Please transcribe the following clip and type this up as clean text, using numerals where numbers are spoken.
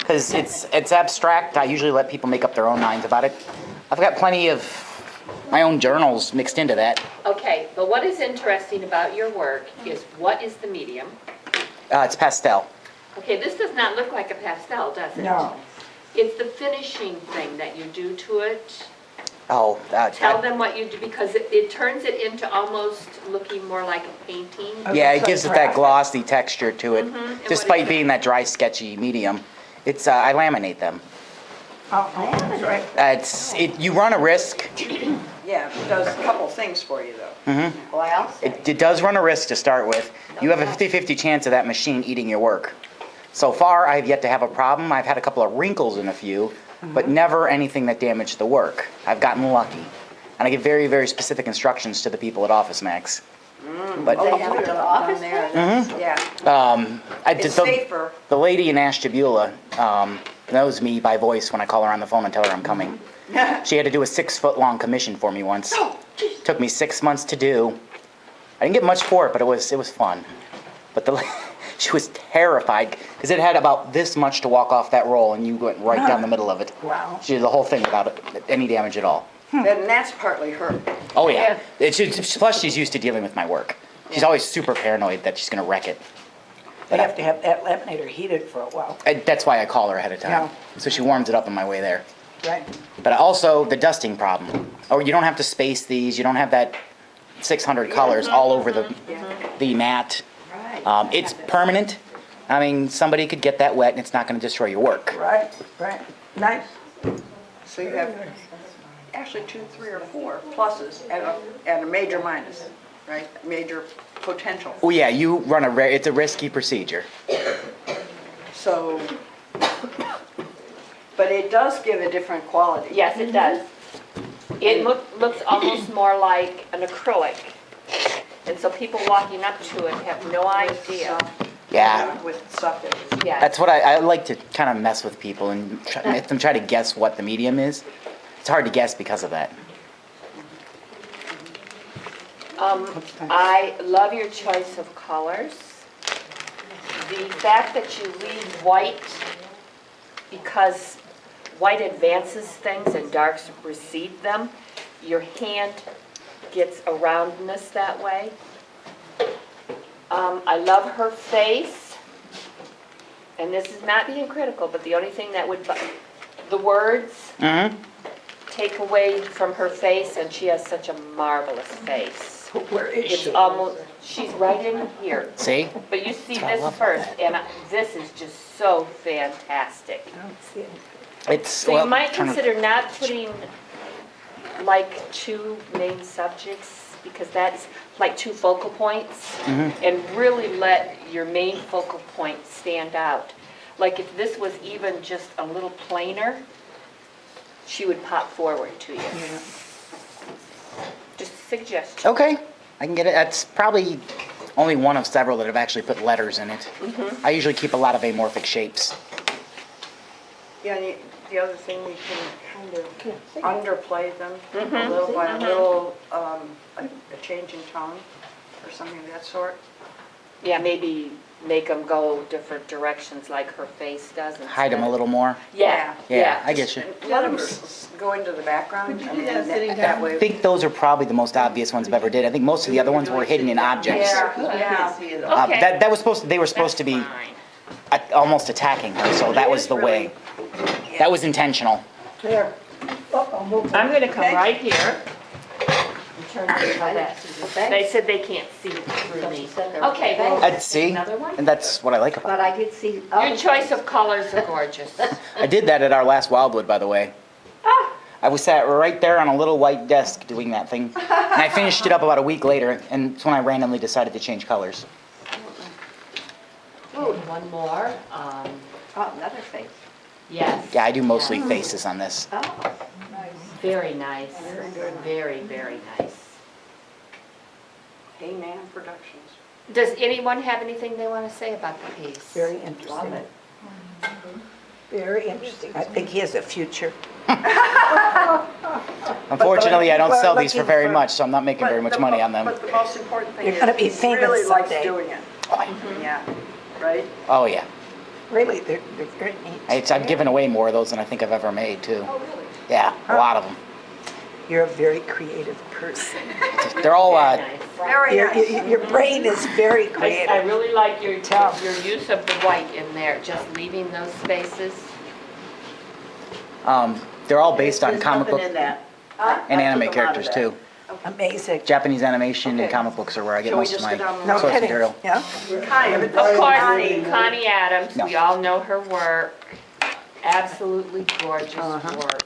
because it's abstract. I usually let people make up their own minds about it. I've got plenty of my own journals mixed into that. Okay, but what is interesting about your work is what is the medium? It's pastel. Okay, this does not look like a pastel, does it? No. It's the finishing thing that you do to it. Oh, Tell them what you do, because it turns it into almost looking more like a painting. yeah, it gives it that glossy texture to it, And despite what is being that dry, sketchy medium. It's I laminate them. Oh, that's right. You run a risk. Yeah, it does a couple things for you, though. Mm-hmm. Well, It does run a risk to start with. You have a 50-50 chance of that machine eating your work. So far, I've yet to have a problem. I've had a couple of wrinkles in a few, but never anything that damaged the work. I've gotten lucky. And I give very, very specific instructions to the people at Office Max. But they have it down there. Yeah. It's safer. The lady in Ashtabula knows me by voice when I call her on the phone and tell her I'm coming. She had to do a 6-foot-long commission for me once. Took me 6 months to do. I didn't get much for it, but it was fun. But she was terrified because it had about this much to walk off that roll, and you went right down the middle of it. Wow. She did the whole thing without any damage at all. And that's partly her. Oh yeah. Plus, she's used to dealing with my work. She's always super paranoid that she's going to wreck it. They have to have that laminator heated for a while. That's why I call her ahead of time. Yeah. So she warms it up on my way there. Right. But also the dusting problem. Or you don't have to space these. You don't have that 600 colors all over the mat. Right. It's permanent. I mean, somebody could get that wet and it's not going to destroy your work. Right. Nice. So you have actually 2, 3, or 4 pluses and a major minus, right? Major potential. Oh yeah, you run it's a risky procedure. So, but it does give a different quality. Yes, it does. It looks almost more like an acrylic. And so people walking up to it have no idea. Yeah. With stuff that is. Yes. That's what I like to kind of mess with people and make them try to guess what the medium is. It's hard to guess because of that. I love your choice of colors. The fact that you leave white, because white advances things and darks recede them, your hand gets a roundness that way. I love her face, and this is not being critical, but the only thing that would, the words take away from her face, and she has such a marvelous face. Where is It's she? almost, she's right in here. See? But you see I this love first, and this is just so fantastic. I don't see it. It's So you might consider not putting like 2 main subjects, because that's like 2 focal points, and really let your main focal point stand out. Like if this was even just a little plainer, she would pop forward to you. Yeah. Just a suggestion. Okay, I can get it. That's probably only one of several that have actually put letters in it. I usually keep a lot of amorphic shapes. Yeah, and the other thing, we can kind of underplay them a little by a little, a change in tone or something of that sort. Yeah, maybe make them go different directions like her face does. Hide them a little more. Yeah, Yeah, I get you. Let them go into the background. I mean, that way. I think those are probably the most obvious ones I've ever did. I think most of the other ones were hidden in objects. Yeah. Okay. That was they were supposed to be Fine. almost attacking her, so that was the way. That was intentional. There. I'm going to come right here. and turn this like that. They said they can't see through me. Okay, Let's see, another one? and that's what I like about But I did see. Your choice of colors are gorgeous. it. I did that at our last Wildwood, by the way. I was sat right there on a little white desk doing that thing, and I finished it up about a week later, and it's when I randomly decided to change colors. One more. Oh, another face. Yes. Yeah, I do mostly faces on this. Oh, nice. Very nice. Very, very nice. Hey Man Productions. Does anyone have anything they want to say about the piece? Very interesting. Love it. Very interesting. I think he has a future. Unfortunately, I don't We're sell these for looking very for- much, so I'm not making very much money on them. But the most important thing You're is gonna be he famous really likes someday. doing it. Yeah, right? Oh, yeah. Really, they're very neat. I've given away more of those than I think I've ever made too. Oh, really? Yeah, a lot of them. You're a very creative person. They're all, Very nice. Very nice. Your brain is very I creative. really like your Tell. use of the white in there, just leaving those spaces. they're all based on comic book There's nothing in that. and I anime took 'em out of characters that. too. Amazing. Japanese animation and Okay. comic books are where I get Shall we most of just my go down the No source kidding. material. Yeah. Connie, Of course, Connie. Connie Adams, No. we all know her work. Absolutely gorgeous work.